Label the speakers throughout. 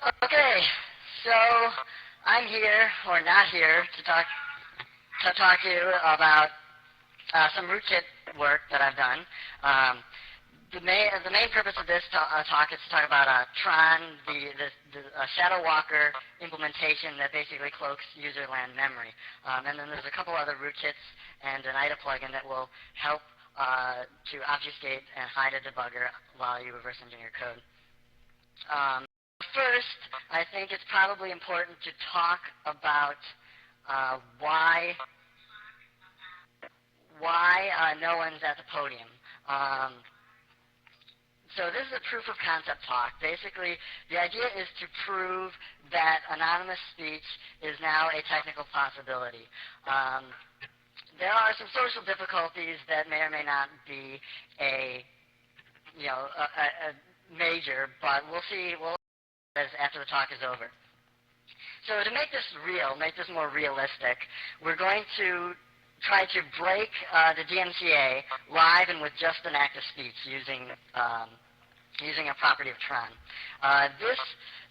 Speaker 1: Okay, so I'm here, or not here, to talk to you about some rootkit work that I've done. The main purpose of this talk is to talk about Tron, the Shadow Walker implementation that basically cloaks userland memory. And then there's a couple other rootkits and an IDA plugin that will help to obfuscate and hide a debugger while you reverse engineer code. First, I think it's probably important to talk about why no one's at the podium. So this is a proof of concept talk. Basically, the idea is to prove that anonymous speech is now a technical possibility. There are some social difficulties that may or may not be a major, but we'll see after the talk is over. So to make this real, make this more realistic, we're going to try to break the DMCA live and with just an active speech using a property of Tron.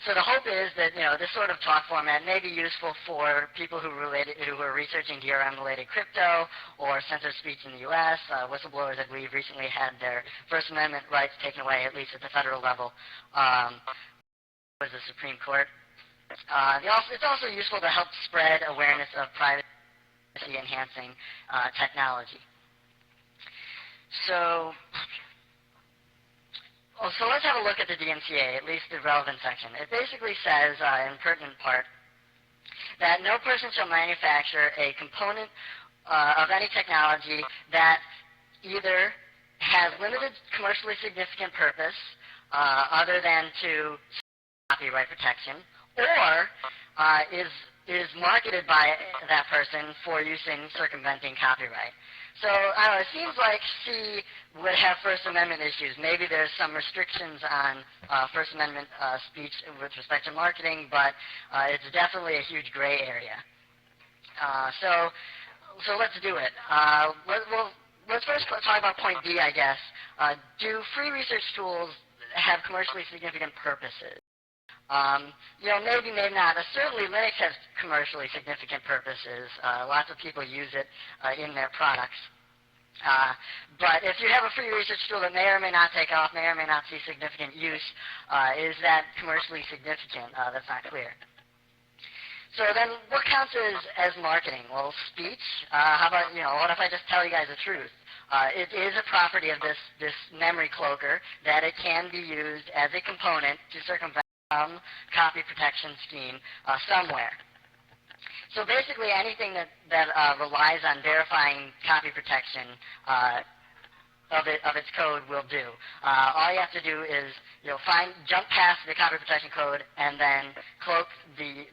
Speaker 1: So the hope is that this sort of talk format may be useful for people who are researching DRM-related crypto or censored speech in the U.S. Whistleblowers, I believe, recently had their First Amendment rights taken away, at least at the federal level. Was the Supreme Court. It's also useful to help spread awareness of privacy-enhancing technology. So let's have a look at the DMCA, at least the relevant section. It basically says, in pertinent part, that no person shall manufacture a component of any technology that either has limited commercially significant purpose other than to copyright protection, or is marketed by that person for use in circumventing copyright. So, I don't know, it seems like C would have First Amendment issues. Maybe there's some restrictions on First Amendment speech with respect to marketing, but it's definitely a huge gray area. So let's do it. Let's first talk about point B, I guess. Do free research tools have commercially significant purposes? Maybe, maybe not. Certainly Linux has commercially significant purposes. Lots of people use it in their products. But if you have a free research tool that may or may not take off, may or may not see significant use, is that commercially significant? That's not clear. So then what counts as marketing? Well, speech. How about, what if I just tell you guys the truth? It is a property of this memory cloaker that it can be used as a component to circumvent some copy protection scheme somewhere. So basically anything that relies on verifying copy protection of its code will do. All you have to do is jump past the copy protection code and then cloak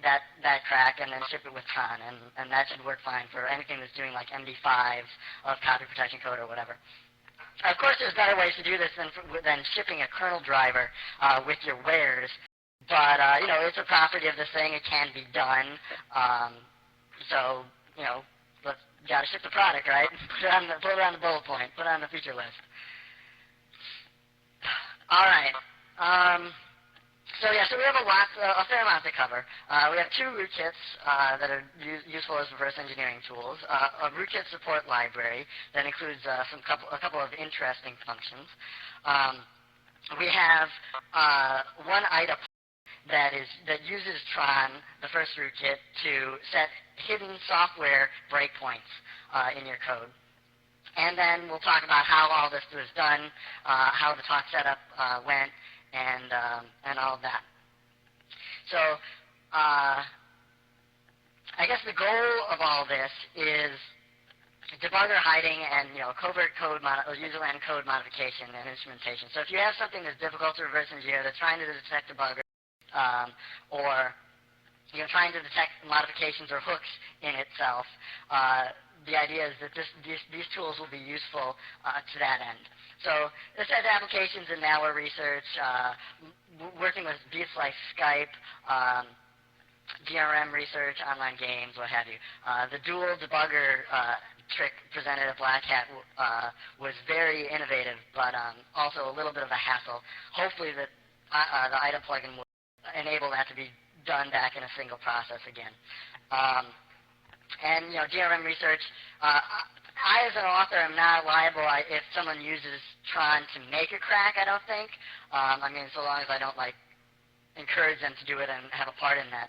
Speaker 1: that crack and then ship it with Tron, and that should work fine for anything that's doing like MD5s of copy protection code or whatever. Of course, there's better ways to do this than shipping a kernel driver with your wares. But, it's a property of this thing. It can be done. So, gotta ship the product, right? Put it on the bullet point. Put it on the feature list. All right. So we have a fair amount to cover. We have two rootkits that are useful as reverse engineering tools. A rootkit support library that includes a couple of interesting functions. We have one IDA that uses Tron, the first rootkit, to set hidden software breakpoints in your code. And then we'll talk about how all this was done, how the talk setup went, and all of that. So I guess the goal of all this is debugger hiding and covert code userland code modification and instrumentation. So if you have something that's difficult to reverse engineer, that's trying to detect debugger, or trying to detect modifications or hooks in itself, the idea is that these tools will be useful to that end. So this has applications in malware research, working with beats like Skype, DRM research, online games, what have you. The dual debugger trick presented at Black Hat was very innovative, but also a little bit of a hassle. Hopefully the IDA plugin will enable that to be done back in a single process again. And DRM research, I as an author am not liable if someone uses Tron to make a crack, I don't think. I mean, so long as I don't encourage them to do it and have a part in that,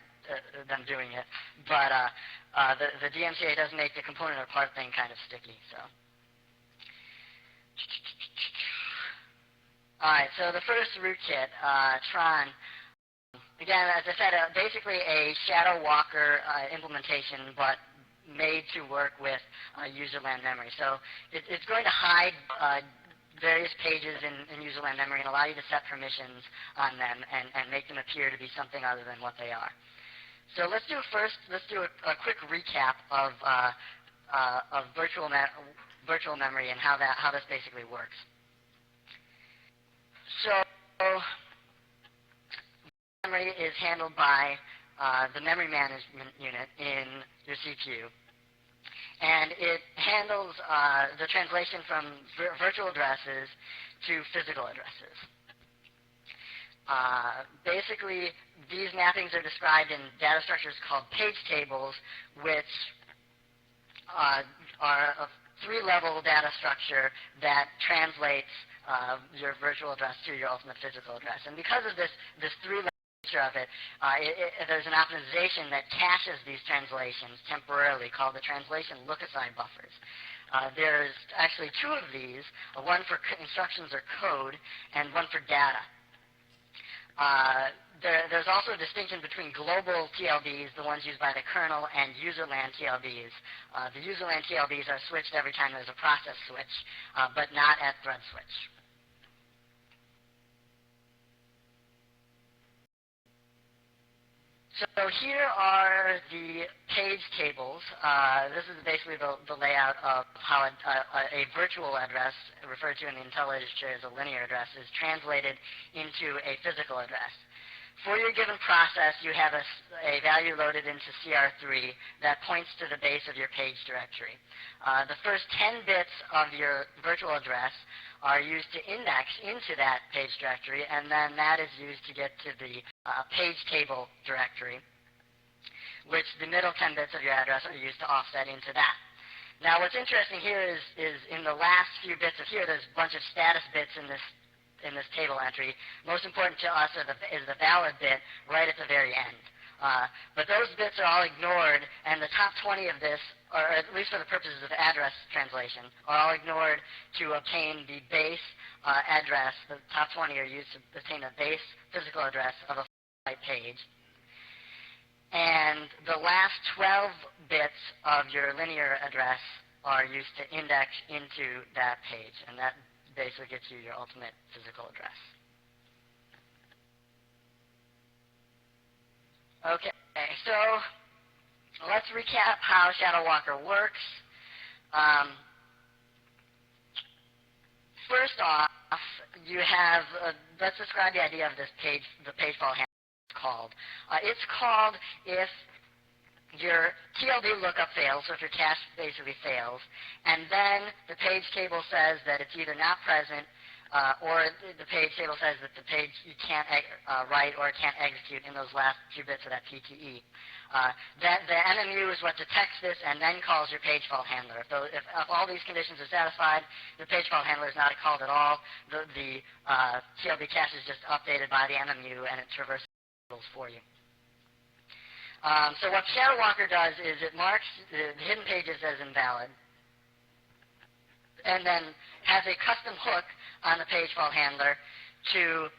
Speaker 1: them doing it. But the DMCA does make the component or part thing kind of sticky. So, all right. So the first rootkit, Tron. Again, as I said, basically a Shadow Walker implementation, but made to work with userland memory. So it's going to hide various pages in userland memory and allow you to set permissions on them and make them appear to be something other than what they are. So let's do a quick recap of virtual memory and how this basically works. So memory is handled by the memory management unit in your CPU, and it handles the translation from virtual addresses to physical addresses. Basically, these mappings are described in data structures called page tables, which are a three-level data structure that translates your virtual address to your ultimate physical address. And because of this three-level of it, there's an optimization that caches these translations temporarily called the translation look-aside buffers. There's actually two of these, one for instructions or code and one for data. There's also a distinction between global TLBs, the ones used by the kernel, and userland TLBs. The userland TLBs are switched every time there's a process switch, but not at thread switch. So here are the page tables. This is basically the layout of how a virtual address, referred to in the Intel literature as a linear address, is translated into a physical address. For your given process, you have a value loaded into CR3 that points to the base of your page directory. The first 10 bits of your virtual address are used to index into that page directory, and then that is used to get to the page table directory, which the middle 10 bits of your address are used to offset into that. Now, what's interesting here is in the last few bits of here, there's a bunch of status bits in this table entry. Most important to us is the valid bit right at the very end. But those bits are all ignored, and the top 20 of this, or at least for the purposes of address translation, are all ignored to obtain the base address. The top 20 are used to obtain a base physical address of a page. And the last 12 bits of your linear address are used to index into that page, and that basically gets you your ultimate physical address. Okay, so let's recap how Shadow Walker works. First off, you have, let's describe the idea of this page, the page fault handler is called. It's called if your TLB lookup fails, so if your cache basically fails, and then the page table says that it's either not present, or the page table says that the page you can't write or can't execute in those last few bits of that PTE. That the NMU is what detects this and then calls your page fault handler. If all these conditions are satisfied, the page fault handler is not called at all. The TLB cache is just updated by the NMU and it traverses for you. So what Shadow Walker does is it marks the hidden pages as invalid and then has a custom hook on the page fault handler to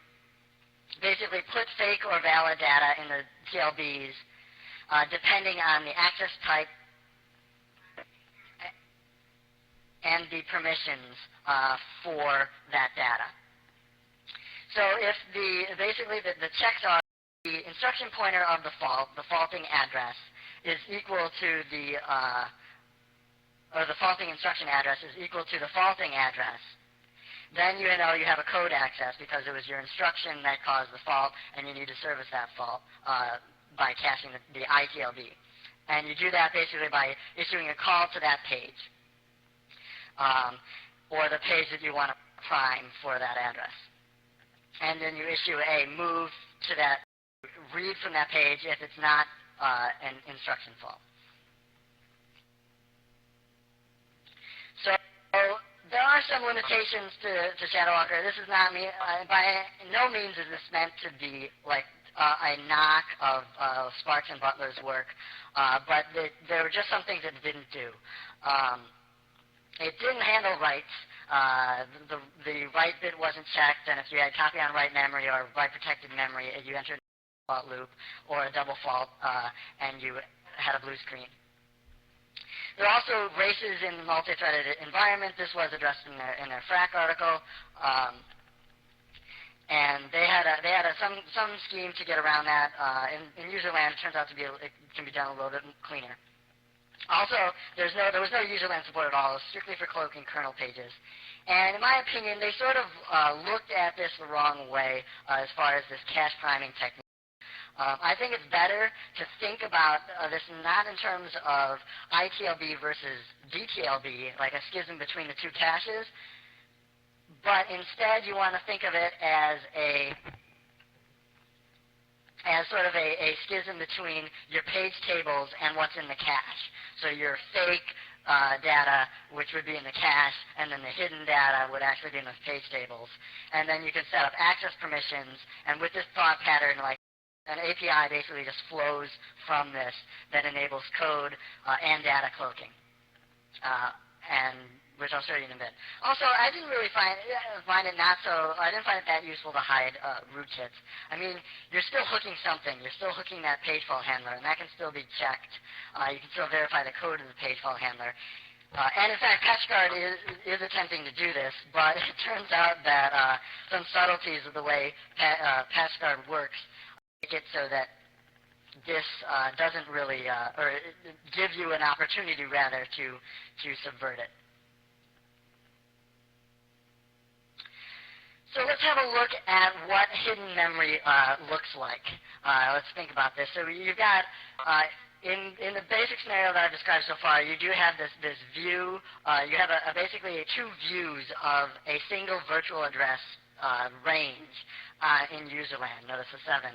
Speaker 1: basically put fake or valid data in the TLBs depending on the access type and the permissions for that data. So if basically the checks are the instruction pointer of the faulting address is equal to or the faulting instruction address is equal to the faulting address, then you know you have a code access because it was your instruction that caused the fault, and you need to service that fault by caching the ITLB. And you do that basically by issuing a call to that page, or the page that you want to prime for that address. And then you issue a move to that read from that page if it's not an instruction fault. So there are some limitations to Shadowwalker. This is not by no means is this meant to be like a knock of Sparks and Butler's work, but there were just some things it didn't do. It didn't handle writes. The write bit wasn't checked, and if you had copy on write memory or write protected memory, you entered a fault loop or a double fault, and you had a blue screen. There are also races in the multi-threaded environment. This was addressed in their FRAC article, and they had some scheme to get around that. In userland, it turns out it can be done a little bit cleaner. Also, there was no userland support at all. It was strictly for cloaking kernel pages. And in my opinion, they sort of looked at this the wrong way as far as this cache priming technique. I think it's better to think about this not in terms of ITLB versus DTLB, like a schism between the two caches, but instead you want to think of it as sort of a schism between your page tables and what's in the cache. So your fake data, which would be in the cache, and then the hidden data would actually be in those page tables. And then you can set up access permissions, and with this thought pattern, like an API basically just flows from this that enables code and data cloaking, and which I'll show you in a bit. Also, I didn't really find it that useful to hide rootkits. I mean, you're still hooking something. You're still hooking that page fault handler, and that can still be checked. You can still verify the code of the page fault handler. And in fact, PatchGuard is attempting to do this, but it turns out that some subtleties of the way PatchGuard works make it so that this doesn't really, or give you an opportunity rather to subvert it. So let's have a look at what hidden memory looks like. Let's think about this. So you've got, in the basic scenario that I've described so far, you do have this view. You have basically two views of a single virtual address range in userland. Notice the 7.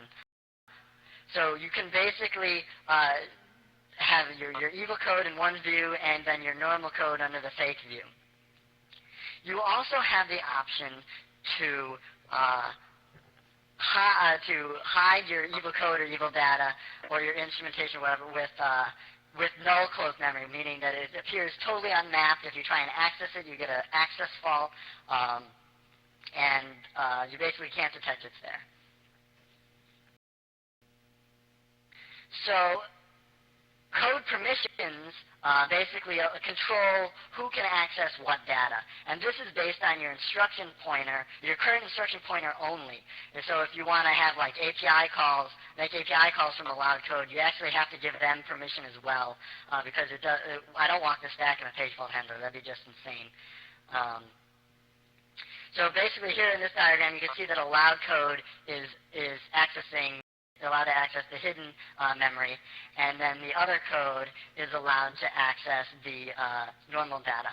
Speaker 1: So you can basically have your evil code in one view and then your normal code under the fake view. You also have the option to hide your evil code or evil data or your instrumentation or whatever with null cloak memory, meaning that it appears totally unmapped. If you try and access it, you get an access fault, and you basically can't detect it's there. So code permissions basically control who can access what data. And this is based on your instruction pointer, your current instruction pointer only. And so if you want to have like API calls, make API calls from allowed code, you actually have to give them permission as well, because I don't walk the stack in a page fault handler. That'd be just insane. So basically here in this diagram, you can see that allowed code is allowed to access the hidden memory, and then the other code is allowed to access the normal data.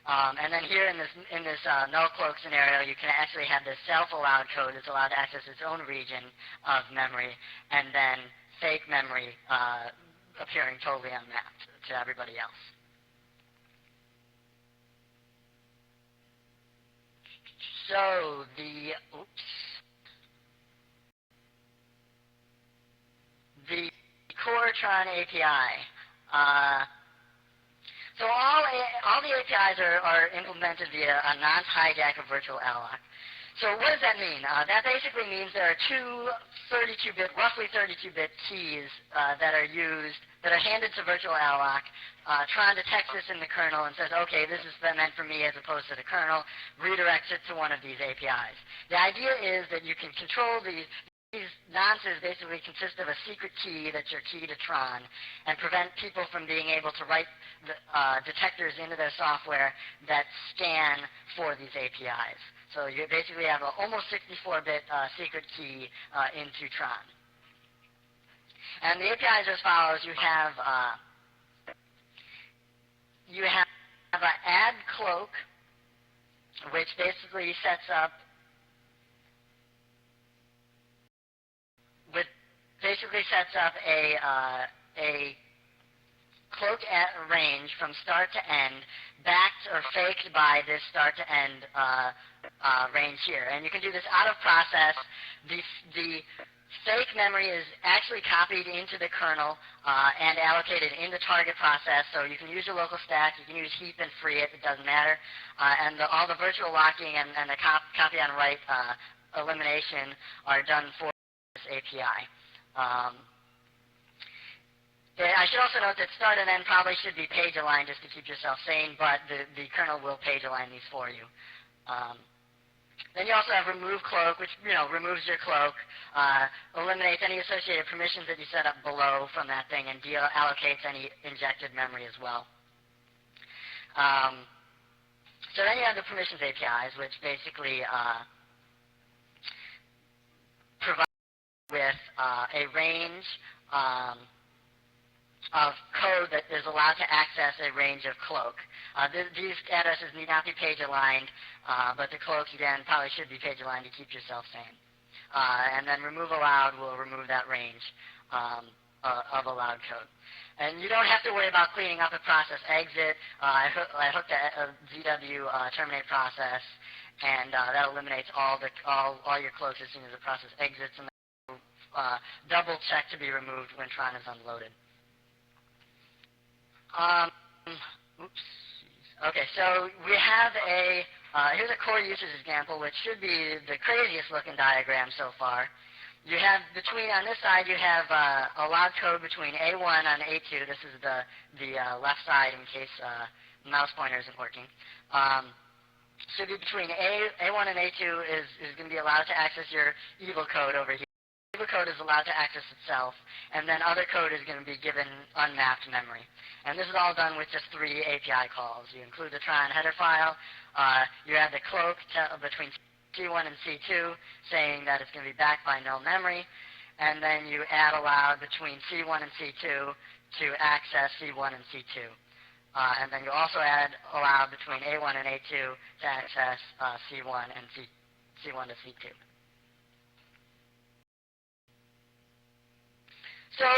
Speaker 1: And then here in this null cloak scenario, you can actually have this self-allowed code that's allowed to access its own region of memory, and then fake memory appearing totally unmapped to everybody else. So the Toorcon API. So all the APIs are implemented via a nonce hijack of virtual alloc. So what does that mean? That basically means there are two roughly 32-bit keys that are handed to virtual alloc. Tron detects this in the kernel and says, okay, this is meant for me as opposed to the kernel, redirects it to one of these APIs. The idea is that you can control these nonces basically consist of a secret key that's your key to Tron, and prevent people from being able to write detectors into their software that scan for these APIs. So you basically have an almost 64-bit secret key into Tron. And the APIs are as follows. You have an add cloak, which basically sets up basically sets up a cloaked range from start to end, backed or faked by this start to end range here. And you can do this out of process. The fake memory is actually copied into the kernel and allocated in the target process. So you can use your local stack, you can use heap and free it doesn't matter. And all the virtual locking and the copy on write elimination are done for this API. I should also note that start and end probably should be page aligned just to keep yourself sane, but the kernel will page align these for you. Then you also have remove cloak, which removes your cloak, eliminates any associated permissions that you set up below from that thing, and allocates any injected memory as well. So then you have the permissions APIs, which basically provide with a range of code that is allowed to access a range of cloak. These addresses need not be page aligned, but the cloaks, again, probably should be page aligned to keep yourself sane. And then remove allowed will remove that range of allowed code. And you don't have to worry about cleaning up a process exit. I hooked a ZW terminate process, and that eliminates all your cloaks as soon as the process exits, and then double check to be removed when Tron is unloaded. Oops. Okay, so we have here's a core usage example, which should be the craziest looking diagram so far. You have on this side, you have allowed code between A1 and A2. This is the left side in case mouse pointer isn't working. Should be between A1 and A2 is going to be allowed to access your evil code over here. Evil code is allowed to access itself, and then other code is going to be given unmapped memory. And this is all done with just 3 API calls. You include the try on header file. You add the cloak between C1 and C2, saying that it's going to be backed by null memory. And then you add allowed between C1 and C2 to access C1 and C2. And then you also add allowed between A1 and A2 to access C1 and C1 to C2. So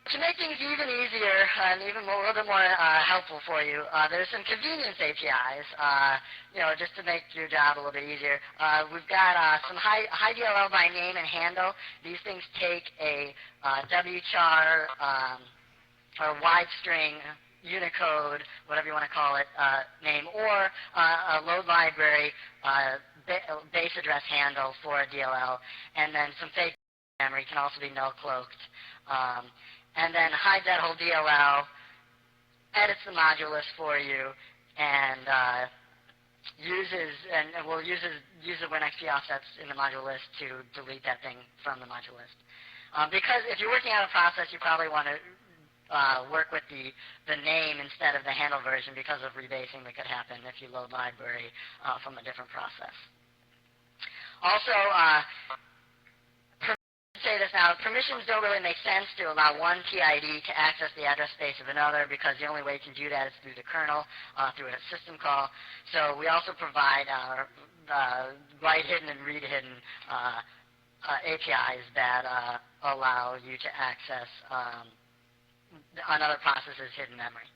Speaker 1: to make things even easier and even a little bit more helpful for you, there's some convenience APIs, just to make your job a little bit easier. We've got some high DLL by name and handle. These things take a WCHAR or wide string, Unicode, whatever you want to call it, name, or a load library base address handle for a DLL, and then some fake memory can also be null cloaked. And then hides that whole DLL, edits the module list for you, and will use the WinXP offsets in the module list to delete that thing from the module list. Because if you're working out a process, you probably want to work with the name instead of the handle version because of rebasing that could happen if you load library from a different process. Also, say this now, permissions don't really make sense to allow one PID to access the address space of another because the only way you can do that is through the kernel, through a system call. So we also provide write hidden and read hidden APIs that allow you to access another process's hidden memory.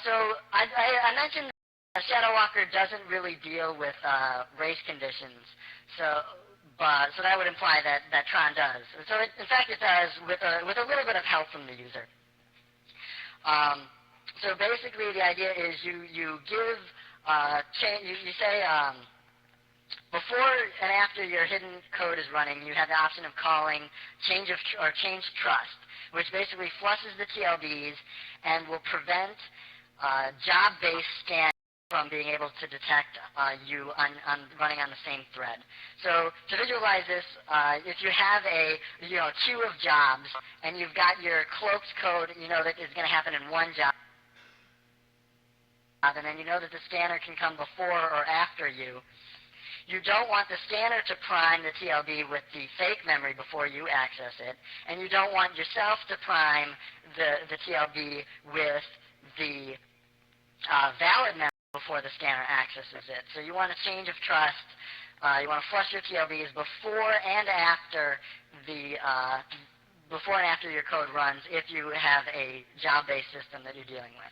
Speaker 1: So I mentioned Shadow Walker doesn't really deal with race conditions, so that would imply that Tron does. So in fact it does with a little bit of help from the user. So basically the idea is you give you say before and after your hidden code is running, you have the option of calling change trust, which basically flushes the TLBs and will prevent job-based scan from being able to detect you running on the same thread. So to visualize this, if you have a queue of jobs and you've got your cloaked code, that is going to happen in one job, and then that the scanner can come before or after you. You don't want the scanner to prime the TLB with the fake memory before you access it, and you don't want yourself to prime the TLB with the valid memory before the scanner accesses it. So you want a change of trust. You want to flush your TLBs before and after your code runs if you have a job-based system that you're dealing with.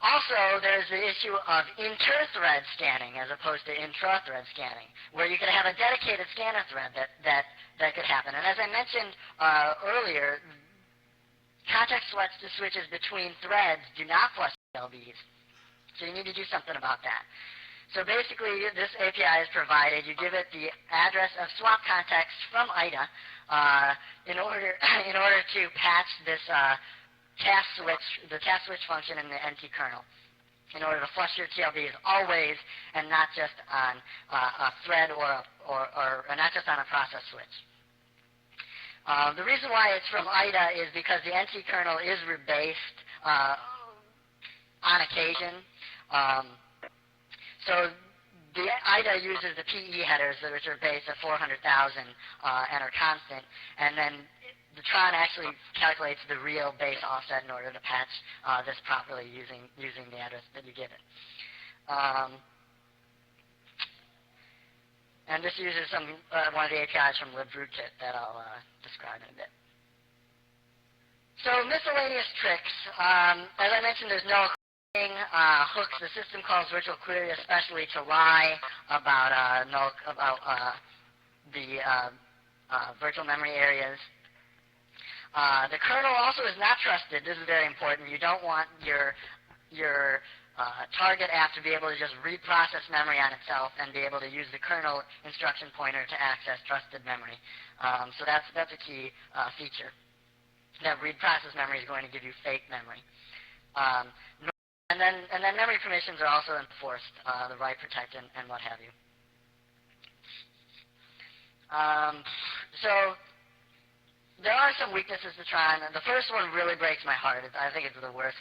Speaker 1: Also, there's the issue of inter-thread scanning as opposed to intra-thread scanning, where you could have a dedicated scanner thread that could happen. And as I mentioned earlier, context switches between threads do not flush TLBs, so you need to do something about that. So basically, this API is provided. You give it the address of swap context from IDA in order to patch this the task switch function in the NT kernel, in order to flush your TLBs always and not just on a thread or not just on a process switch. The reason why it's from IDA is because the NT kernel is rebased on occasion. So the IDA uses the PE headers, which are based at 400,000 and are constant, and then the Tron actually calculates the real base offset in order to patch this properly using the address that you give it. And this uses one of the APIs from librootkit that I'll describe in a bit. So miscellaneous tricks. As I mentioned, there's no hooks. The system calls virtual query especially to lie about the virtual memory areas. The kernel also is not trusted. This is very important. You don't want your target app to be able to just reprocess memory on itself and be able to use the kernel instruction pointer to access trusted memory. So that's a key feature. That reprocess memory is going to give you fake memory. And then memory permissions are also enforced, the write, protect, and what have you. So there are some weaknesses to Tron. The first one really breaks my heart. I think it's the worst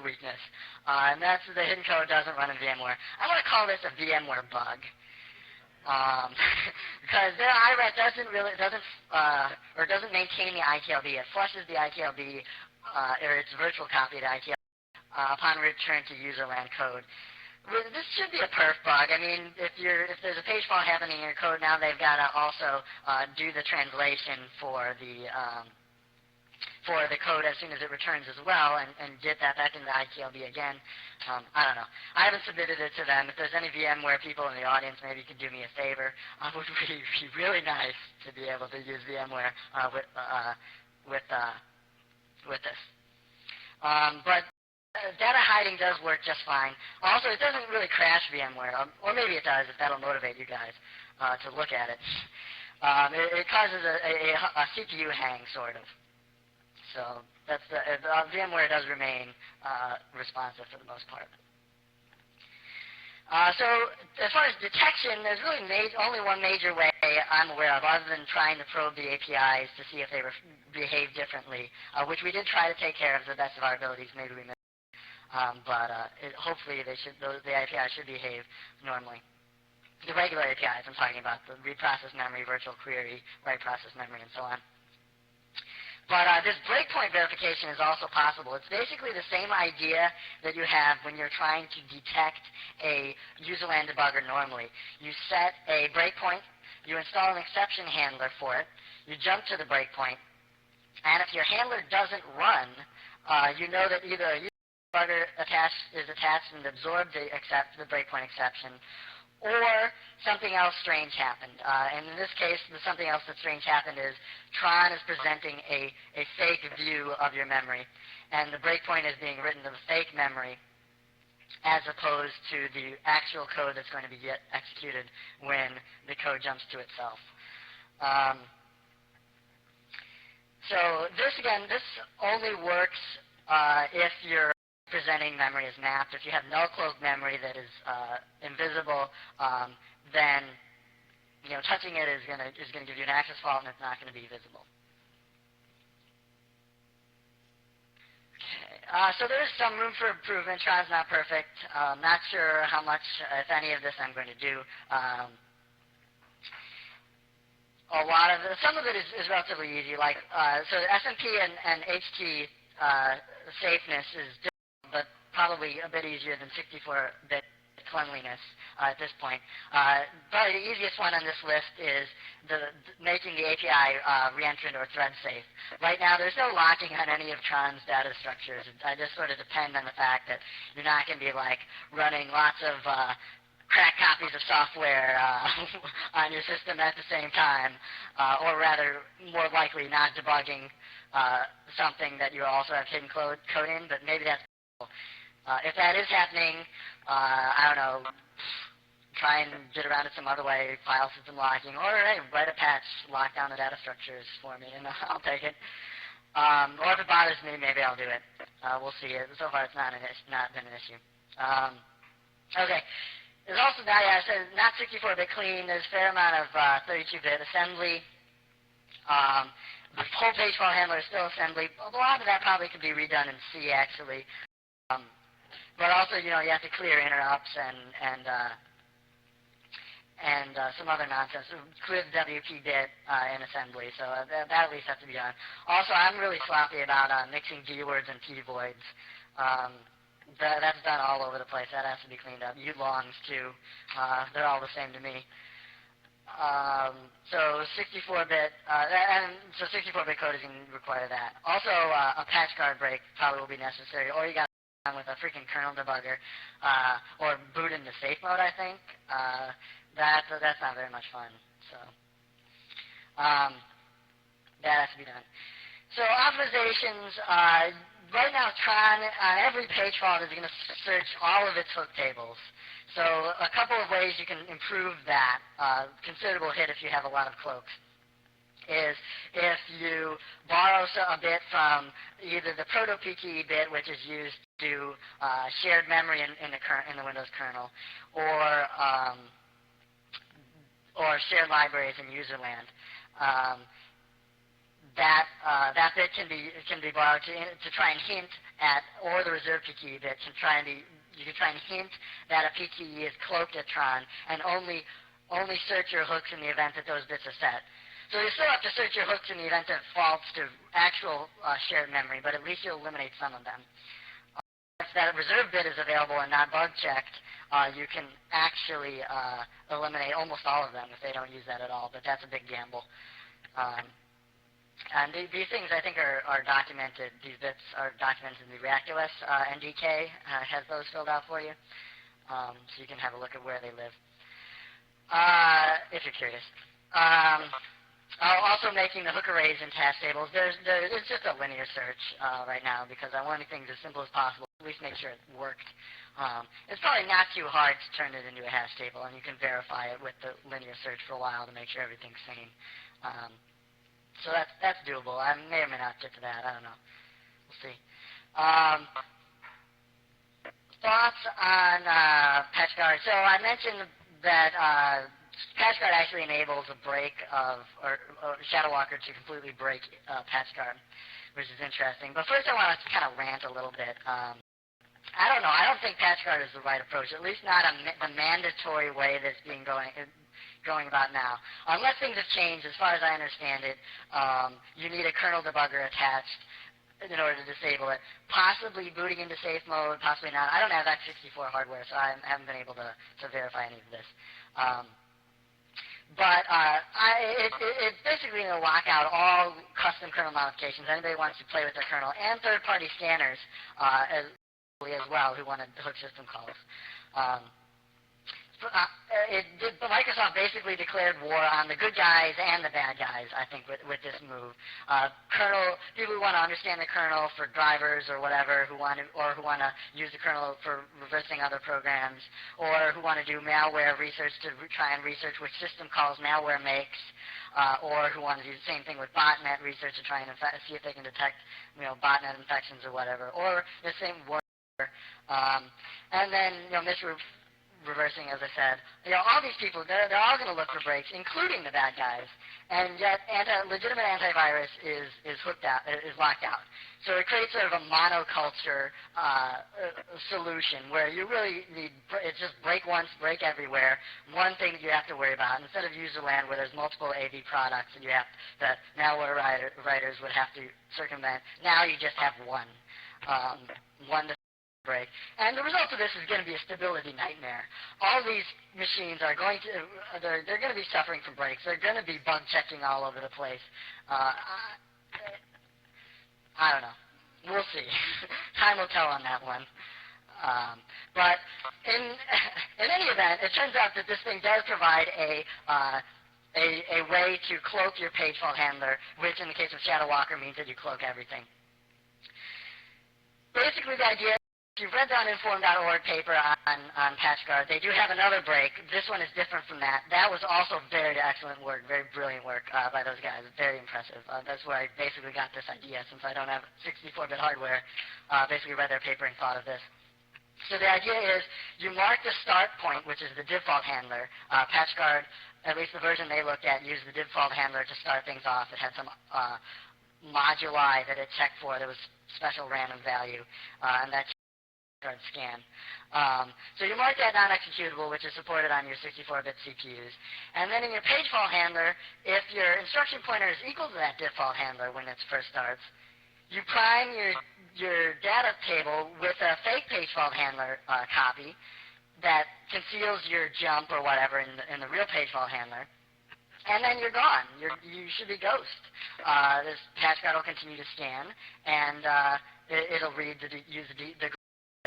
Speaker 1: weakness, and that's the hidden code doesn't run in VMware. I want to call this a VMware bug. Because their IRET doesn't maintain the ITLB. It flushes the ITLB or its virtual copy of the ITLB upon return to userland code. This should be a perf bug. I mean, if there's a page fault happening in your code now, they've got to also do the translation for the code as soon as it returns as well, and get that back into the ITLB again. I don't know. I haven't submitted it to them. If there's any VMware people in the audience, maybe you could do me a favor. It would be really nice to be able to use VMware with this. But data hiding does work just fine. Also, it doesn't really crash VMware, or maybe it does if that'll motivate you guys to look at it. It causes a CPU hang, sort of. So that's VMware does remain responsive for the most part. So as far as detection, there's really only one major way I'm aware of, other than trying to probe the APIs to see if they behave differently, which we did try to take care of to the best of our abilities. Maybe we missed, but hopefully the APIs should behave normally. The regular APIs I'm talking about, the read process memory, virtual query, write process memory, and so on. But this breakpoint verification is also possible. It's basically the same idea that you have when you're trying to detect a userland debugger normally. You set a breakpoint, you install an exception handler for it, you jump to the breakpoint, and if your handler doesn't run, you know that either a userland debugger is attached and absorbs the breakpoint exception, or something else strange happened. And in this case, something else that's strange happened is Tron is presenting a fake view of your memory, and the breakpoint is being written to the fake memory as opposed to the actual code that's going to be executed when the code jumps to itself. So this only works if you're presenting memory as mapped. If you have null cloaked memory that is invisible, then touching it is going to give you an access fault, and it's not going to be visible. Okay. So there is some room for improvement. Tron's not perfect. Not sure how much, if any, of this I'm going to do. Some of it is relatively easy. Like so, SMP and HT safeness is different probably a bit easier than 64-bit cleanliness at this point. Probably the easiest one on this list is making the API reentrant or thread safe. Right now, there's no locking on any of Tron's data structures. I just sort of depend on the fact that you're not going to be like running lots of crack copies of software on your system at the same time, or rather, more likely not debugging something that you also have hidden code in, but maybe that's cool. If that is happening, I don't know, try and get around it some other way, file system locking, or hey, write a patch, lock down the data structures for me, and I'll take it. Or if it bothers me, maybe I'll do it. We'll see. So far, it's not been an issue. Okay. There's also now, yeah, I said not 64-bit clean. There's a fair amount of 32-bit assembly. The whole page file handler is still assembly. A lot of that probably could be redone in C, actually. But also, you have to clear interrupts and some other nonsense. Clear the WP bit in assembly, so that at least has to be done. Also, I'm really sloppy about mixing G words and P voids. That's done all over the place. That has to be cleaned up. U-longs, too. They're all the same to me. So 64-bit, so 64-bit code is going to require that. Also, a patch guard break probably will be necessary, or you got with a freaking kernel debugger, or boot into safe mode, I think. That's not very much fun. So that has to be done. So optimizations, right now Tron, on every page fault, is going to search all of its hook tables. So a couple of ways you can improve that, considerable hit if you have a lot of cloaks, is if you borrow a bit from either the proto-PKE bit, which is used to shared memory in the Windows kernel, or shared libraries in userland. That bit can be borrowed to try and hint at, or the reserved PKE bit you can try and hint that a PKE is cloaked at Tron, and only search your hooks in the event that those bits are set. So you still have to search your hooks in the event that it faults to actual shared memory, but at least you'll eliminate some of them. If that reserved bit is available and not bug checked, you can actually eliminate almost all of them if they don't use that at all, but that's a big gamble. And these things, I think, are documented. These bits are documented in the ReactOS NDK. Has those filled out for you, so you can have a look at where they live, if you're curious. Also making the hook arrays into hash tables. It's just a linear search right now because I want things as simple as possible, at least make sure it worked. It's probably not too hard to turn it into a hash table, and you can verify it with the linear search for a while to make sure everything's sane. So that's doable. I may or may not get to that. I don't know. We'll see. Thoughts on PatchGuard. So I mentioned that PatchGuard actually enables a break of, or ShadowWalker to completely break PatchGuard, which is interesting. But first I want to kind of rant a little bit. I don't know. I don't think PatchGuard is the right approach, at least not the mandatory way that's being going about now. Unless things have changed, as far as I understand it, you need a kernel debugger attached in order to disable it. Possibly booting into safe mode, possibly not. I don't have x64 hardware, so I haven't been able to verify any of this. But it's basically going to lock out all custom kernel modifications. Anybody who wants to play with their kernel, and third-party scanners as well who want to hook system calls. Microsoft basically declared war on the good guys and the bad guys, I think, with this move. People who want to understand the kernel for drivers or whatever, who want to use the kernel for reversing other programs, or who want to do malware research to try and research which system calls malware makes, or who want to do the same thing with botnet research to try and see if they can detect, botnet infections or whatever, or the same and then, reversing, as I said, all these people, they're all going to look for breaks, including the bad guys, and yet legitimate antivirus is locked out. So it creates sort of a monoculture solution where you really need, it's just break once, break everywhere, one thing that you have to worry about. Instead of userland where there's multiple AV products and that malware writers would have to circumvent, now you just have one. One to break. And the result of this is going to be a stability nightmare. All these machines are going to, they're going to be suffering from breaks. They're going to be bug checking all over the place. I don't know. We'll see. Time will tell on that one. But in any event, it turns out that this thing does provide a way to cloak your page fault handler, which in the case of Shadow Walker means that you cloak everything. Basically, the idea, if you've read the uninformed.org paper on PatchGuard, they do have another break. This one is different from that. That was also very excellent work, very brilliant work by those guys. Very impressive. That's where I basically got this idea, since I don't have 64-bit hardware. Basically read their paper and thought of this. So the idea is you mark the start point, which is the default handler. PatchGuard, at least the version they looked at, used the default handler to start things off. It had some moduli that it checked for. There was special random value, and that scan. So you mark that non-executable, which is supported on your 64-bit CPUs. And then in your page fault handler, if your instruction pointer is equal to that default handler when it first starts, you prime your data table with a fake page fault handler copy that conceals your jump or whatever in the real page fault handler. And then you're gone. You should be ghost. This PatchGuard will continue to scan, and it'll read use the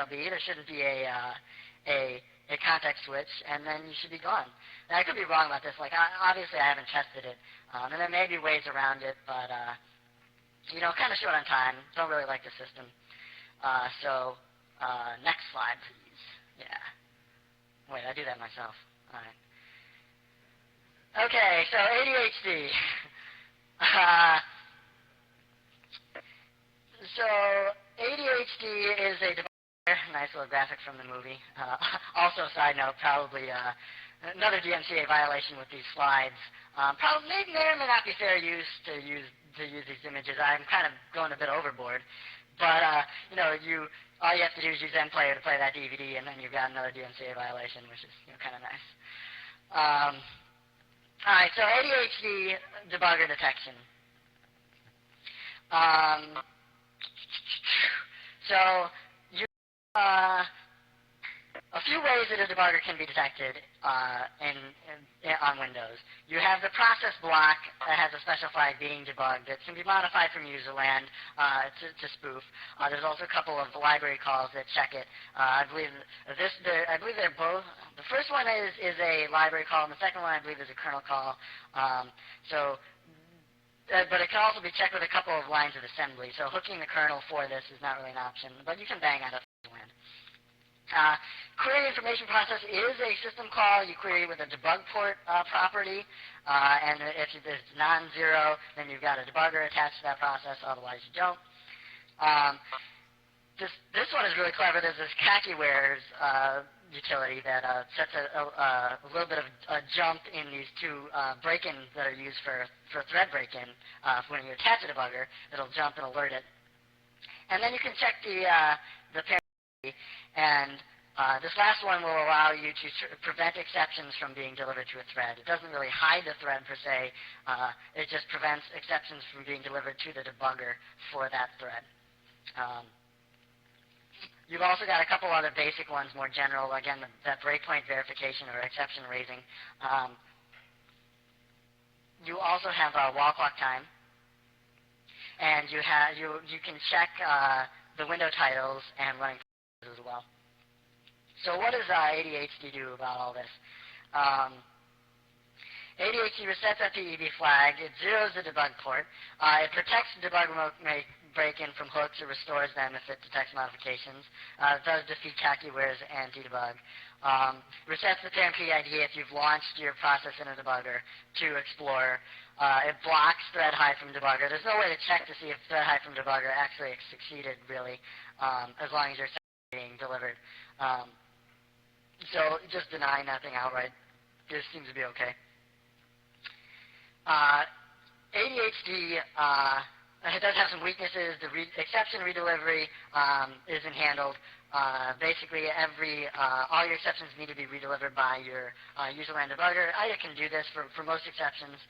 Speaker 1: there shouldn't be a context switch, and then you should be gone. Now, I could be wrong about this. Like, obviously, I haven't tested it, and there may be ways around it, but kind of short on time. Don't really like the system. Next slide, please. Yeah. Wait, I do that myself. All right. Okay, so ADHD. So ADHD is a device. Nice little graphic from the movie. Also, side note, probably another DMCA violation with these slides. Probably may or may not be fair use to use these images. I'm kind of going a bit overboard, but all you have to do is use MPlayer to play that DVD, and then you've got another DMCA violation, which is kind of nice. All right, so ADHD debugger detection. A few ways that a debugger can be detected on Windows. You have the process block that has a specified being debugged that can be modified from userland to spoof. There's also a couple of library calls that check it. I believe they're both. The first one is a library call, and the second one I believe is a kernel call. But it can also be checked with a couple of lines of assembly. So hooking the kernel for this is not really an option, but you can bang out a land. Query information process is a system call. You query with a debug port property, and if it's non-zero, then you've got a debugger attached to that process. Otherwise, you don't. This one is really clever. There's this KhakiWares utility that sets a little bit of a jump in these two break-ins that are used for thread break-in. When you attach a debugger, it'll jump and alert it. And then you can check the parent key, and this last one will allow you to prevent exceptions from being delivered to a thread. It doesn't really hide the thread per se. It just prevents exceptions from being delivered to the debugger for that thread. You've also got a couple other basic ones, more general. Again, that breakpoint verification or exception raising. You also have wall clock time, and you can check the window titles and running as well. So what does ADHD do about all this? ADHD resets that PEB flag. It zeroes the debug port. It protects the debug break-in from hooks. It restores them if it detects modifications. It does defeat KhakiWares anti-debug. Resets the parent PID if you've launched your process in a debugger to Explorer. It blocks thread hide from debugger. There's no way to check to see if thread hide from debugger actually succeeded, really, as long as you're being delivered. So just denying that thing outright. This seems to be okay. ADHD it does have some weaknesses. The exception redelivery isn't handled. Basically, all your exceptions need to be redelivered by your userland debugger. IDA can do this for most exceptions.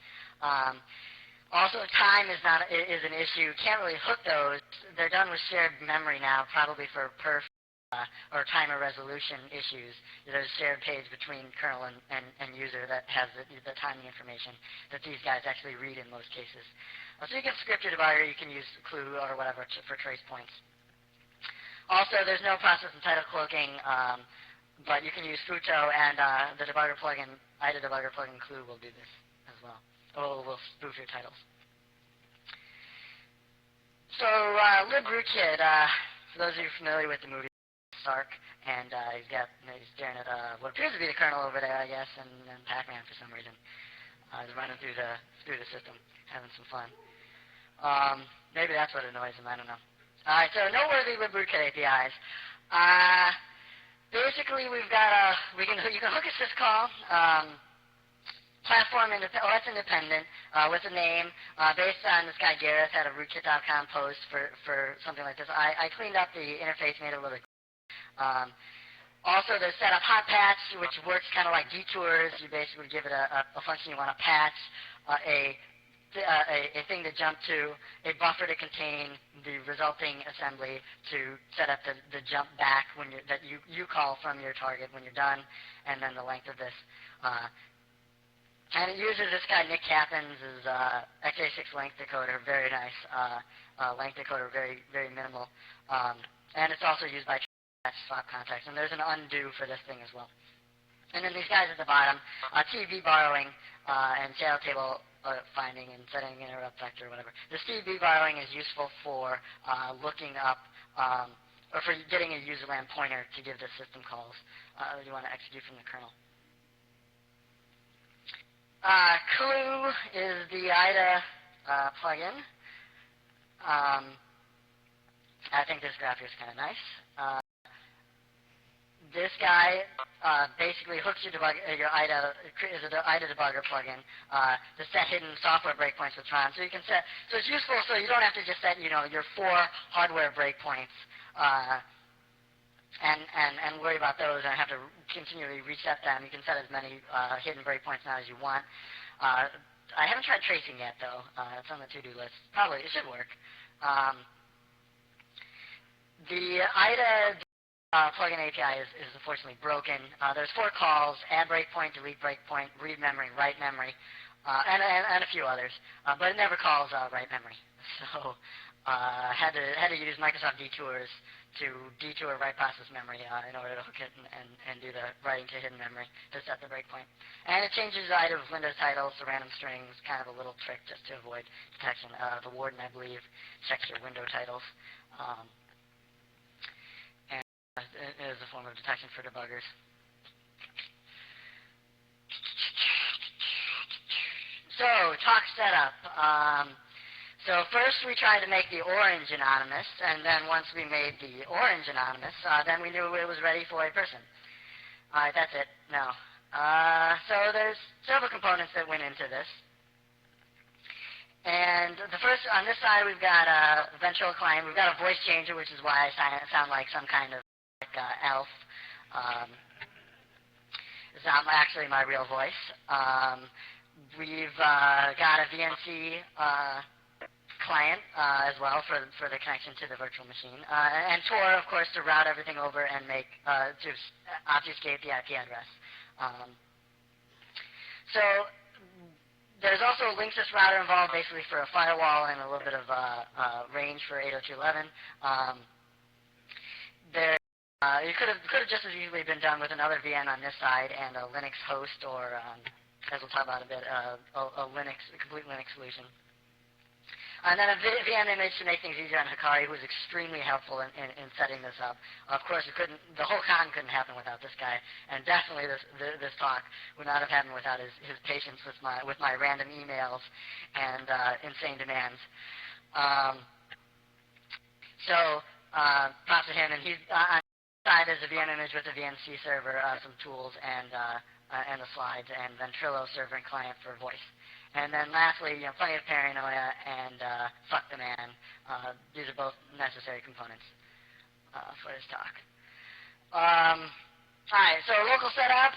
Speaker 1: Also, time is an issue. Can't really hook those. They're done with shared memory now, probably for perf or timer resolution issues. There's a shared page between kernel and user that has the timing information that these guys actually read in most cases. So you can script your debugger, you can use clue or whatever for trace points. Also, there's no process and title cloaking, but you can use Futo, and the debugger plugin, IDA debugger plugin clue will do this as well. Or will spoof your titles. So librootkit, for those of you familiar with the movie Stark, and he's staring at what appears to be the kernel over there, I guess, and Pac-Man for some reason. He's running through the system, having some fun. Maybe that's what annoys him. I don't know. All right, so noteworthy librootkit APIs. Basically, we've got you can hook a syscall. Platform OS independent with a name based on this guy Gareth had a rootkit.com post for something like this. I cleaned up the interface, made it a little. Also, there's setup hot patch, which works kind of like detours. You basically give it a function you want to patch, a thing to jump to, a buffer to contain the resulting assembly to set up the jump back that you call from your target when you're done, and then the length of this. And it uses this guy Nick Cappen's x86 length decoder, very nice length decoder, very very minimal, and it's also used by swap contacts, and there's an undo for this thing as well. And then these guys at the bottom, TV borrowing and channel table finding and setting interrupt vector or whatever. The TV borrowing is useful for looking up or for getting a userland pointer to give the system calls that you want to execute from the kernel. Clue is the IDA plugin. I think this graph is kind of nice. This guy basically hooks your IDA, is an IDA debugger plugin to set hidden software breakpoints with Tron. So you can set, so it's useful so you don't have to just set, your 4 hardware breakpoints and worry about those and have to continually reset them. You can set as many hidden breakpoints now as you want. I haven't tried tracing yet, though. It's on the to-do list. Probably, it should work. The IDA plugin API is unfortunately broken. There's 4 calls: add breakpoint, delete breakpoint, read memory, write memory, and a few others. But it never calls write memory. So had to use Microsoft detours to detour write process memory in order to hook it and do the writing to hidden memory to set the breakpoint. And it changes items, Windows titles to random strings, kind of a little trick just to avoid detection. The warden, I believe, checks your window titles. It is a form of detection for debuggers. So, talk setup. So first we tried to make the orange anonymous, and then once we made the orange anonymous, then we knew it was ready for a person. Alright, that's it. No. So there's several components that went into this. And the first, on this side, we've got a ventricle client. We've got a voice changer, which is why I sound like some kind of elf. It's not actually my real voice. We've got a VNC client as well for the connection to the virtual machine, and Tor, of course, to route everything over and make to obfuscate the IP address. So there's also a Linksys router involved, basically for a firewall and a little bit of range for 802.11. It could have just as easily been done with another VN on this side and a Linux host, or as we'll talk about in a bit, a complete Linux solution. And then a VM image to make things easier on Hikari, who was extremely helpful in setting this up. Of course, the whole con couldn't happen without this guy, and definitely this talk would not have happened without his patience with my random emails and insane demands. Props to him, and he's on the side is a VM image with a VNC server, some tools, and the slides, and Ventrilo server and client for voice. And then lastly, plenty of paranoia and fuck the man. These are both necessary components for this talk. Alright, so local setup.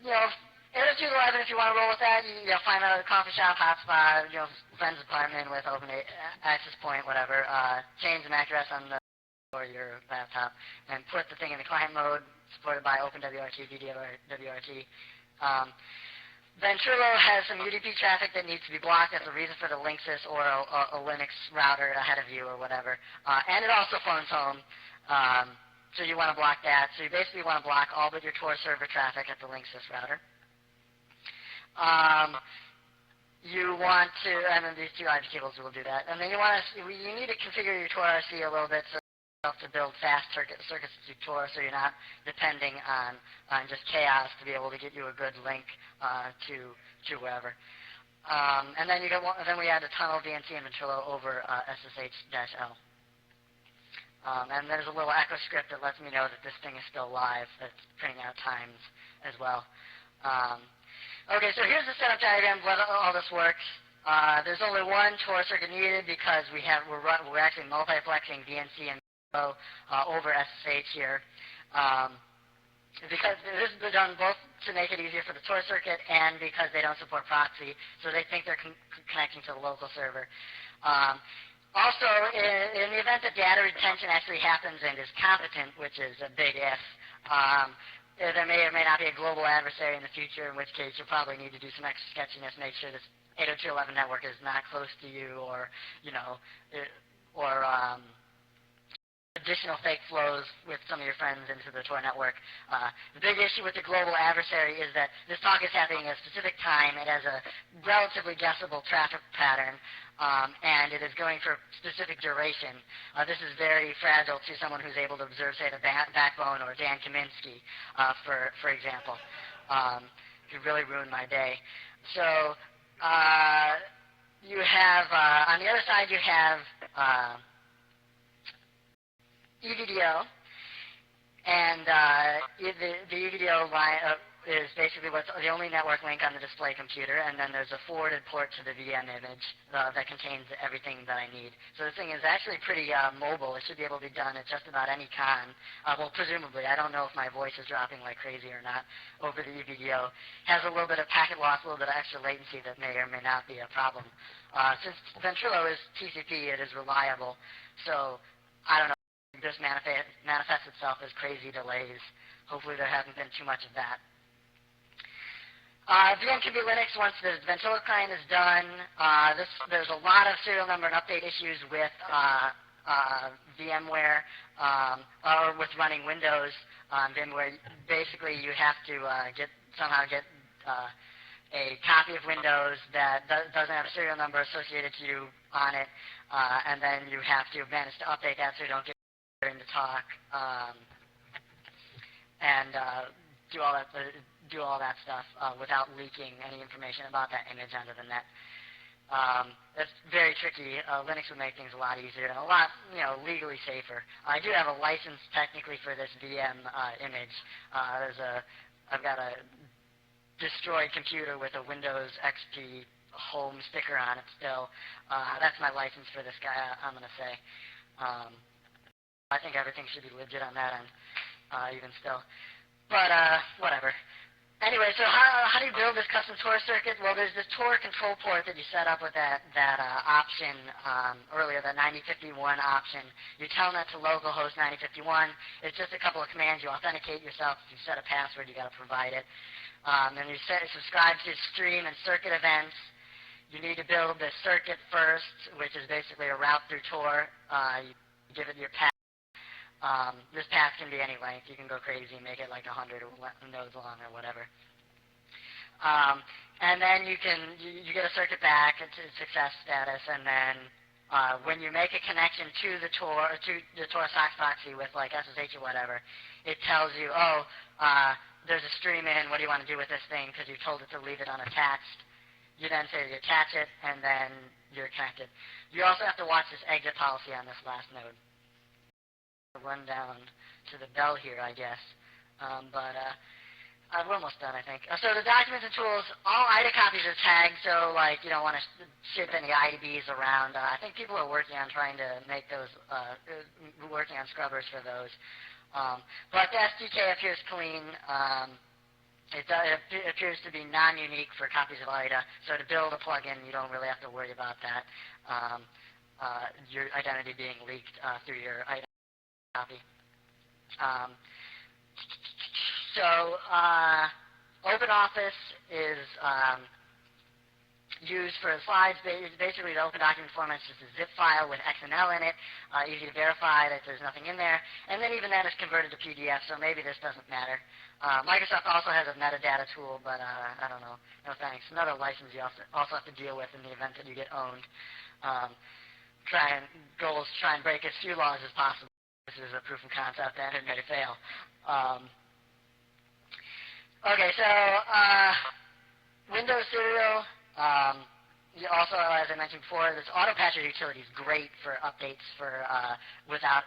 Speaker 1: 802.11, if you want to roll with that, you'll find a coffee shop, hotspot, friend's apartment with open access point, whatever. Change the MAC address on the or your laptop, and put the thing in the client mode, supported by OpenWRT, VDWRT. Ventrilo has some UDP traffic that needs to be blocked. That's a reason for the Linksys or a Linux router ahead of you or whatever. And it also phones home, so you want to block that. So you basically want to block all but your Tor server traffic at the Linksys router. You want to, and then these two IP cables will do that. And then you need to configure your Tor RC a little bit to build fast circuits to Tor, so you're not depending on just chaos to be able to get you a good link to wherever. And then then we add a tunnel VNC and Ventrilo over SSH-L. And there's a little echo script that lets me know that this thing is still live. That's printing out times as well. Okay, so here's the setup diagram of what all this works. There's only one Tor circuit needed because we're actually multiplexing VNC and over SSH here. Because this is done both to make it easier for the Tor circuit and because they don't support proxy, so they think they're connecting to the local server. Also, in the event that data retention actually happens and is competent, which is a big if, there may or may not be a global adversary in the future, in which case you'll probably need to do some extra sketchiness, make sure this 802.11 network is not close to you, or additional fake flows with some of your friends into the Tor network. The big issue with the global adversary is that this talk is happening at a specific time. It has a relatively guessable traffic pattern, and it is going for specific duration. This is very fragile to someone who's able to observe, say, the Backbone or Dan Kaminsky, for example. It could really ruin my day. So you have, on the other side, you have EVDO, and the EVDO line is basically what's the only network link on the display computer, and then there's a forwarded port to the VM image that contains everything that I need. So this thing is actually pretty mobile. It should be able to be done at just about any con. Well, presumably. I don't know if my voice is dropping like crazy or not over the EVDO. Has a little bit of packet loss, a little bit of extra latency that may or may not be a problem. Since Ventrilo is TCP, it is reliable. So I don't know. This manifests itself as crazy delays. Hopefully there hasn't been too much of that. VM can be Linux once the Ventrilo client is done. There's a lot of serial number and update issues with VMware or with running Windows on VMware. Basically, you have to somehow get a copy of Windows that doesn't have a serial number associated to you on it, and then you have to manage to update that so you don't get in the talk, and do all that stuff without leaking any information about that image onto the net. That's very tricky. Linux would make things a lot easier and a lot, legally safer. I do have a license technically for this VM image. I've got a destroyed computer with a Windows XP home sticker on it still. That's my license for this guy, I'm going to say. I think everything should be legit on that end, even still. But, whatever. Anyway, so how do you build this custom Tor circuit? Well, there's this Tor control port that you set up with that option earlier, the 9051 option. You tell that to localhost 9051. It's just a couple of commands. You authenticate yourself. If you set a password, you got to provide it. And you subscribe to stream and circuit events. You need to build the circuit first, which is basically a route through Tor. You give it your path. This path can be any length. You can go crazy and make it like 100 nodes long or whatever. And then you get a circuit back to success status, and then when you make a connection to the Tor SOX proxy with like SSH or whatever, it tells you, there's a stream in. What do you want to do with this thing? Because you told it to leave it unattached. You then say you attach it, and then you're connected. You also have to watch this exit policy on this last node. Run down to the bell here, I guess. But we're almost done, I think. So the documents and tools, all IDA copies are tagged, so like you don't want to ship any IDBs around. I think people are working on trying to make those, working on scrubbers for those. But the SDK appears clean. It appears to be non-unique for copies of IDA, so to build a plugin, you don't really have to worry about that. Your identity being leaked through your IDA. copy. So OpenOffice is used for slides. Basically, the open document format is just a zip file with XML in it, easy to verify that there's nothing in there, and then even that is converted to PDF, so maybe this doesn't matter. Microsoft also has a metadata tool, but I don't know. No thanks. Another license you also have to deal with in the event that you get owned. Goals try and break as few laws as possible. This is a proof of concept, and it may fail. Okay, so Windows Serial. Also, as I mentioned before, this auto patcher utility is great for updates without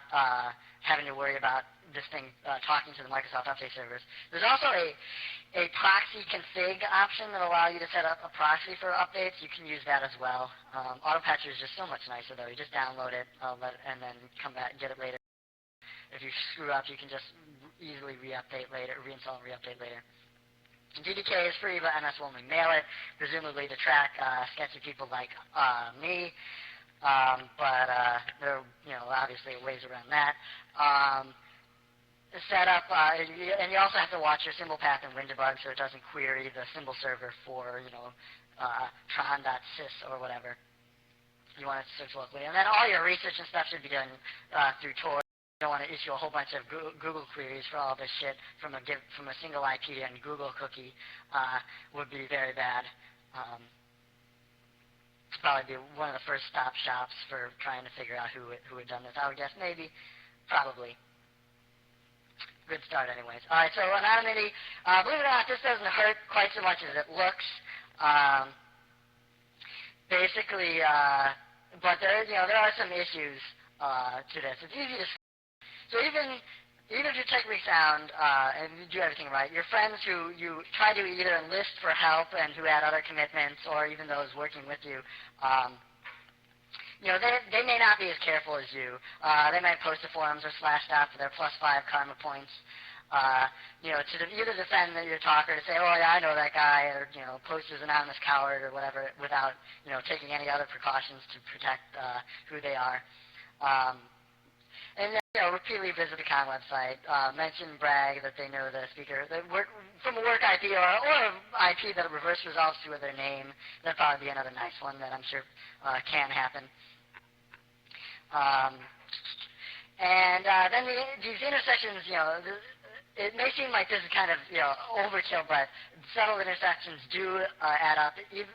Speaker 1: having to worry about this thing talking to the Microsoft Update servers. There's also a proxy config option that allows you to set up a proxy for updates. You can use that as well. Auto patcher is just so much nicer, though. You just download it, and then come back and get it later. If you screw up, you can just easily re-update later, reinstall and re-update later. GDK is free, but MS will only mail it, presumably to track sketchy people like me. But there are, obviously ways around that. Setup, and you also have to watch your symbol path in WinDebug so it doesn't query the symbol server for, tron.sys or whatever. You want it to search locally. And then all your research and stuff should be done through Tor. You don't want to issue a whole bunch of Google queries for all this shit from a single IP and Google cookie. Would be very bad. Probably be one of the first stop shops for trying to figure out who had done this. I would guess maybe, probably. Good start, anyways. All right, so anonymity. Believe it or not, this doesn't hurt quite so much as it looks. Basically, but there are some issues to this. It's easy to. So even if you're technically sound and you do everything right, your friends who you try to either enlist for help and who had other commitments, or even those working with you, they may not be as careful as you. They might post to forums or Slashdot for their +5 karma points. To either defend your talker to say, oh yeah, I know that guy, or post as anonymous coward or whatever, without taking any other precautions to protect who they are. And then, repeatedly visit the con website, mention, brag that they know the speaker, from a work IP or an IP that reverse resolves to their name. That'd probably be another nice one that I'm sure can happen. And then these intersections, it may seem like this is kind of, overkill, but subtle intersections do add up. Even,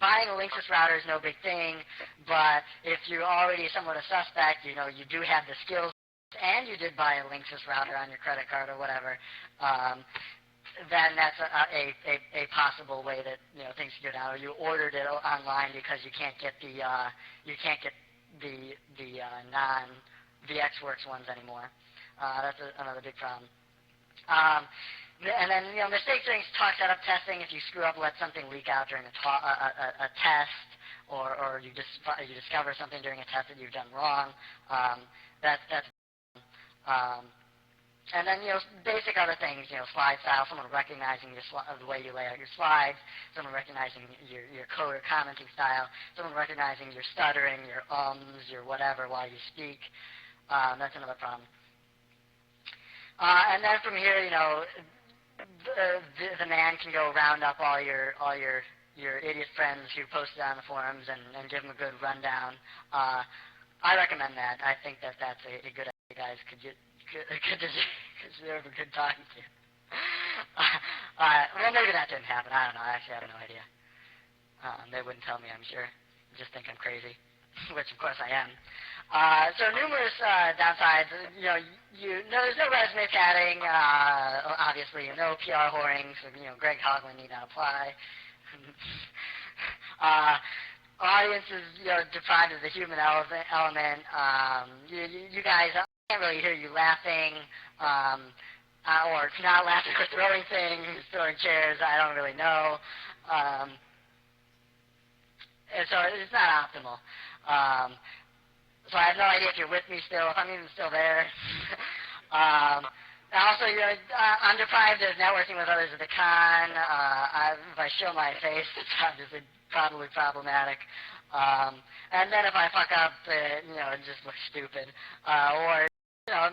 Speaker 1: buying a Linksys router is no big thing, but if you're already somewhat a suspect, you do have the skills, and you did buy a Linksys router on your credit card or whatever, then that's a possible way that things can go down. Or you ordered it online because you can't get the VxWorks ones anymore. That's another big problem. And then, mistake during talk setup testing. If you screw up, let something leak out during a test, or you discover something during a test that you've done wrong. That's and then, basic other things, slide style, someone recognizing the way you lay out your slides, someone recognizing your code or commenting style, someone recognizing your stuttering, your ums, your whatever while you speak. That's another problem. And then from here, the man can go round up all your idiot friends who posted on the forums and give them a good rundown. I recommend that. I think that's a good idea, guys. Could deserve a good talking to. Well, maybe that didn't happen. I don't know. I actually have no idea. They wouldn't tell me, I'm sure. They just think I'm crazy, which of course I am. So numerous downsides. There's no resume padding. Obviously, no PR whoring. So Greg Hoglund need not apply. Audience is defined as the human element. You guys, I can't really hear you laughing, or not laughing, or throwing things, throwing chairs. I don't really know. And so it's not optimal. So I have no idea if you're with me still, if I'm even still there. Also, I'm deprived of networking with others at the con. If I show my face, it's obviously probably problematic. And then if I fuck up, it just looks stupid. Or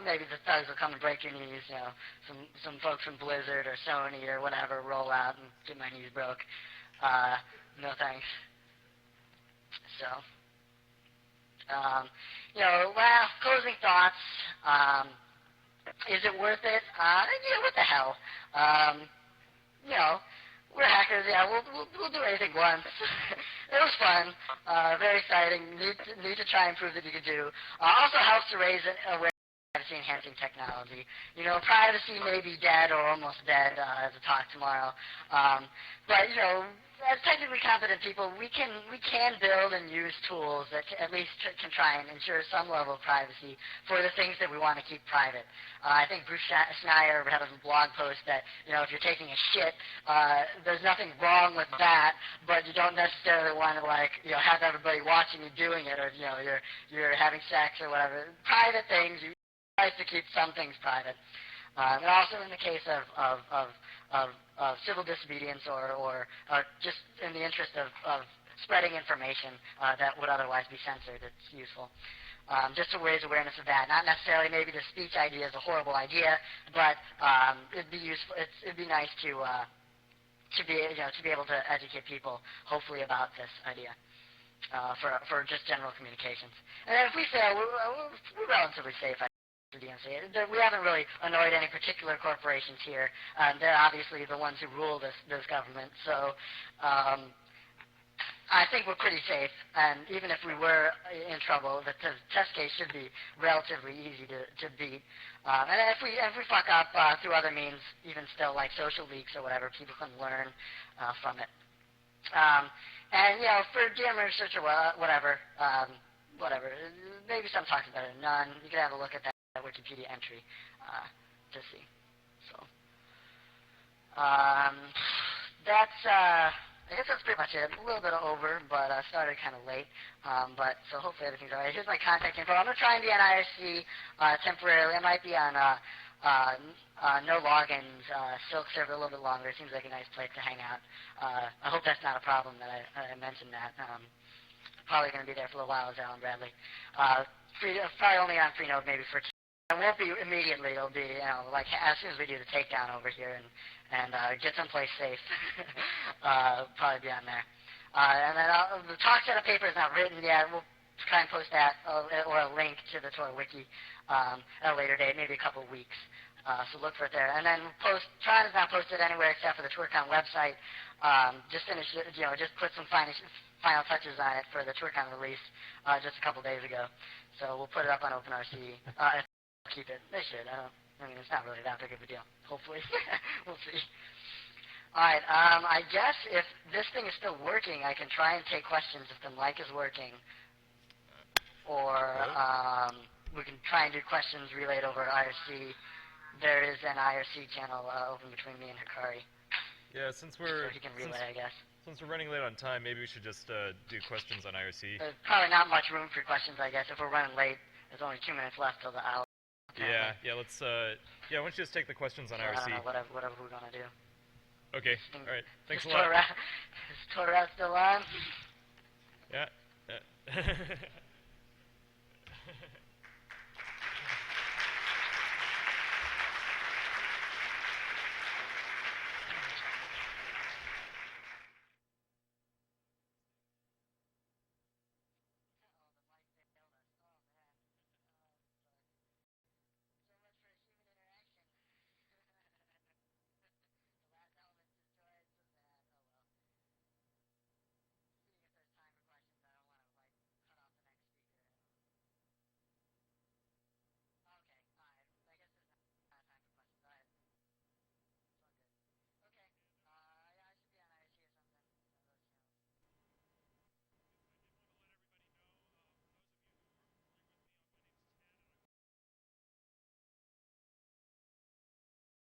Speaker 1: maybe the thugs will come and break your knees. Some folks from Blizzard or Sony or whatever roll out and get my knees broke. No thanks. So, well, closing thoughts. Is it worth it? What the hell? You know, we're hackers. Yeah, we'll do anything once. It was fun. Very exciting. Need to try and prove that you could do. Also helps to raise awareness of privacy-enhancing technology. Privacy may be dead or almost dead as a talk tomorrow. But as technically competent people, we can build and use tools that at least can try and ensure some level of privacy for the things that we want to keep private. I think Bruce Schneier had a blog post that if you're taking a shit, there's nothing wrong with that, but you don't necessarily want to have everybody watching you doing it, or you're having sex or whatever. Private things, you like to keep some things private. And also in the case of civil disobedience or just in the interest of spreading information that would otherwise be censored, it's useful. Just to raise awareness of that. Not necessarily maybe the speech idea is a horrible idea, but it'd be useful. It'd be nice to be able to educate people, hopefully, about this idea for just general communications. And then if we fail, we're relatively safe. We haven't really annoyed any particular corporations here. They're obviously the ones who rule this government. So I think we're pretty safe. And even if we were in trouble, the test case should be relatively easy to beat. And if we fuck up through other means, even still like social leaks or whatever, people can learn from it. And for DM research or whatever, maybe some talks better than none. You can have a look at that Wikipedia entry to see. So that's I guess that's pretty much it. A little bit over, but I started kind of late. But so hopefully everything's alright. Here's my contact info. I'm gonna try and be on IRC temporarily. I might be on no logins Silk server a little bit longer. It seems like a nice place to hang out. I hope that's not a problem that I mentioned that. Probably going to be there for a little while as Alan Bradley. Probably only on Freenode maybe for. It won't be immediately. It'll be as soon as we do the takedown over here and get someplace safe. Probably be on there. And then the talk setup paper is not written yet. We'll try and post that or a link to the Tor wiki at a later date, maybe a couple of weeks. So look for it there. And then Tron is not posted anywhere except for the Toorcon website. Just finished, just put some final touches on it for the Toorcon release just a couple days ago. So we'll put it up on OpenRC. Keep it. They should. I mean, it's not really that big of a deal. Hopefully. We'll see. All right. I guess if this thing is still working, I can try and take questions if the mic is working. Or we can try and do questions relayed over IRC. There is an IRC channel open between me and Hikari.
Speaker 2: Yeah, since we're...
Speaker 1: So he can relay, I guess.
Speaker 2: Since we're running late on time, maybe we should just do questions on IRC.
Speaker 1: There's probably not much room for questions, I guess. If we're running late, there's only 2 minutes left till the hour.
Speaker 2: Yeah, let's, why don't you just take the questions on IRC?
Speaker 1: I don't know, whatever we're gonna do.
Speaker 2: Okay, alright, thanks a lot.
Speaker 1: Is Torah still on?
Speaker 2: Yeah.